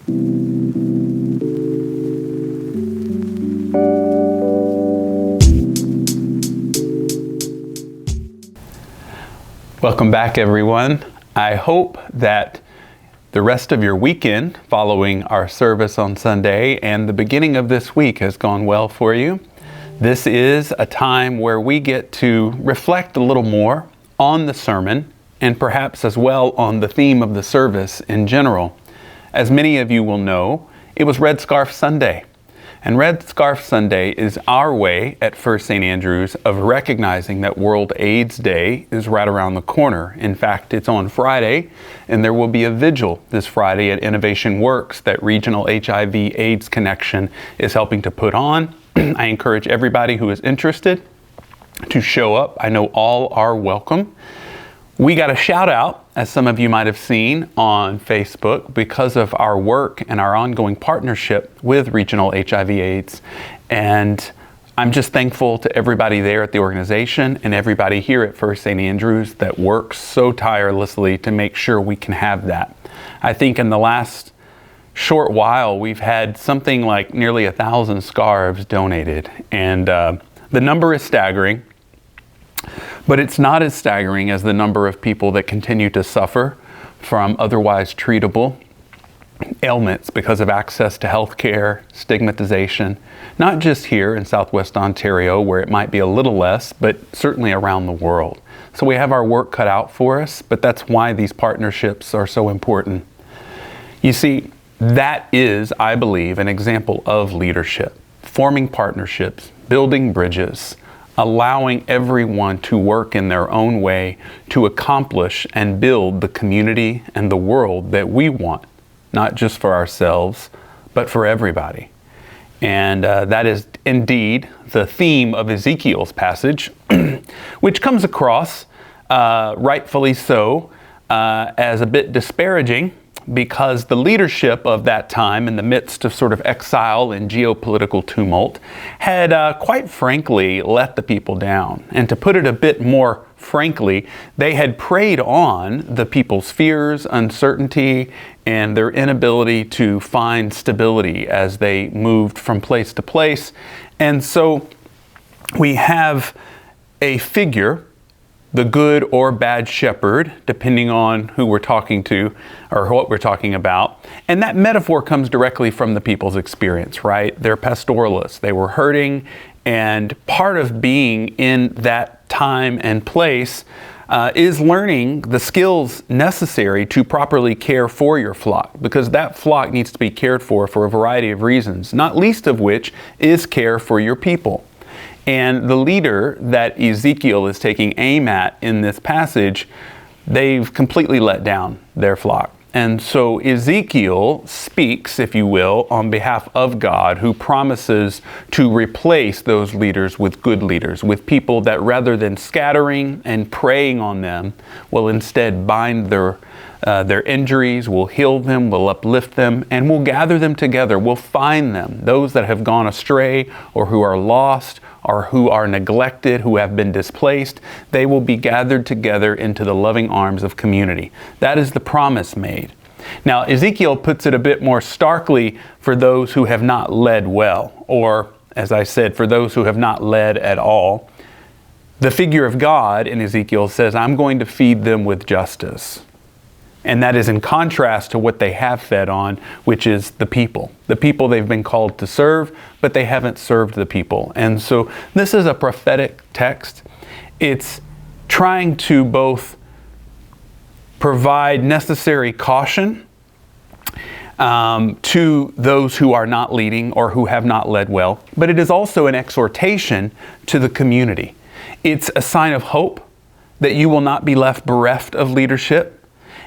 Welcome back, everyone. I hope that the rest of your weekend following our service on Sunday and the beginning of this week has gone well for you. This is a time where we get to reflect a little more on the sermon and perhaps as well on the theme of the service in general. As many of you will know, it was Red Scarf Sunday. And Red Scarf Sunday is our way at First St. Andrews of recognizing that World AIDS Day is right around the corner. In fact, it's on Friday, and there will be a vigil this Friday at Innovation Works that Regional HIV/AIDS Connection is helping to put on. I encourage everybody who is interested to show up. I know all are welcome. We got a shout out, as some of you might have seen on Facebook, because of our work and our ongoing partnership with Regional HIV/AIDS. And I'm just thankful to everybody there at the organization and everybody here at First St. Andrews that works so tirelessly to make sure we can have that. I think in the last short while, we've had something like nearly 1,000 scarves donated. And the number is staggering. But it's not as staggering as the number of people that continue to suffer from otherwise treatable ailments because of access to health care, stigmatization, not just here in Southwest Ontario where it might be a little less, but certainly around the world. So we have our work cut out for us, but that's why these partnerships are so important. You see, that is, I believe, an example of leadership, forming partnerships, building bridges, allowing everyone to work in their own way to accomplish and build the community and the world that we want, not just for ourselves, but for everybody. And that is indeed the theme of Ezekiel's passage, which comes across, rightfully so, as a bit disparaging, because the leadership of that time in the midst of sort of exile and geopolitical tumult had quite frankly let the people down. And to put it a bit more frankly, they had preyed on the people's fears, uncertainty, and their inability to find stability as they moved from place to place. And so we have a figure, the good or bad shepherd, depending on who we're talking to or what we're talking about. And that metaphor comes directly from the people's experience, right? They're pastoralists. They were hurting, and part of being in that time and place is learning the skills necessary to properly care for your flock, because that flock needs to be cared for a variety of reasons, not least of which is care for your people. And the leader that Ezekiel is taking aim at in this passage, they've completely let down their flock. And so Ezekiel speaks, if you will, on behalf of God, who promises to replace those leaders with good leaders, with people that rather than scattering and preying on them, will instead bind their injuries, will heal them, will uplift them, and will gather them together. We'll find them, those that have gone astray or who are lost or who are neglected, who have been displaced. They will be gathered together into the loving arms of community. That is the promise made. Now, Ezekiel puts it a bit more starkly for those who have not led well, or, as I said, for those who have not led at all. The figure of God in Ezekiel says, I'm going to feed them with justice. And that is in contrast to what they have fed on, which is the people they've been called to serve, but they haven't served the people. And so this is a prophetic text. It's trying to both provide necessary caution to those who are not leading or who have not led well, but it is also an exhortation to the community. It's a sign of hope that you will not be left bereft of leadership.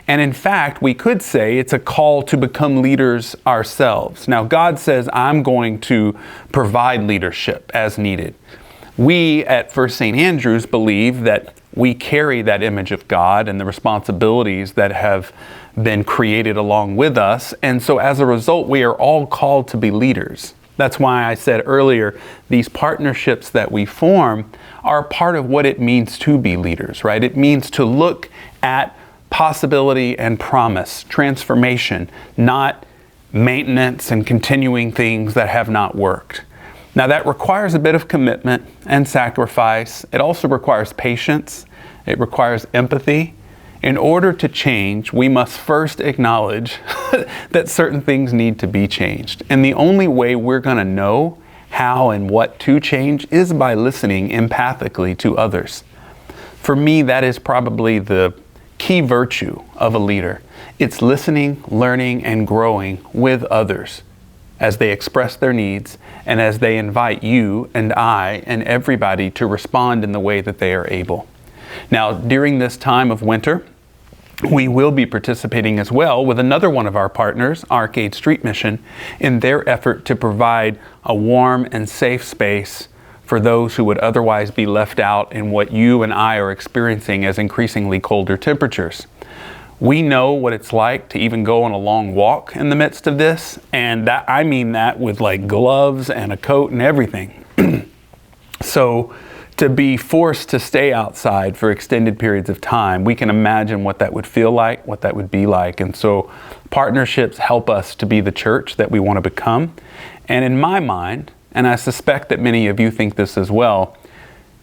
And in fact, we could say it's a call to become leaders ourselves. Now, God says, I'm going to provide leadership as needed. We at First St. Andrews believe that we carry that image of God and the responsibilities that have been created along with us. And so as a result, we are all called to be leaders. That's why I said earlier, these partnerships that we form are part of what it means to be leaders, right? It means to look at possibility and promise, transformation, not maintenance and continuing things that have not worked. Now that requires a bit of commitment and sacrifice. It also requires patience. It requires empathy. In order to change, we must first acknowledge that certain things need to be changed. And the only way we're going to know how and what to change is by listening empathically to others. For me, that is probably the key virtue of a leader. It's listening, learning, and growing with others as they express their needs and as they invite you and I and everybody to respond in the way that they are able. Now, during this time of winter, we will be participating as well with another one of our partners, Arcade Street Mission, in their effort to provide a warm and safe space for those who would otherwise be left out in what you and I are experiencing as increasingly colder temperatures. We know what it's like to even go on a long walk in the midst of this, and I mean that with like gloves and a coat and everything. So to be forced to stay outside for extended periods of time, we can imagine what that would feel like, what that would be like. And so partnerships help us to be the church that we want to become. And in my mind, and I suspect that many of you think this as well,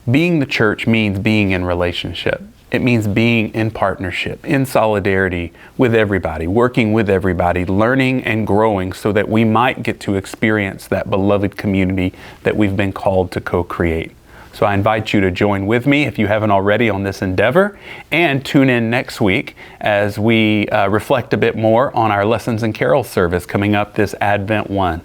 being the church means being in relationship. It means being in partnership, in solidarity with everybody, working with everybody, learning and growing so that we might get to experience that beloved community that we've been called to co-create. So I invite you to join with me if you haven't already on this endeavor, and tune in next week as we reflect a bit more on our Lessons and Carols service coming up this Advent 1.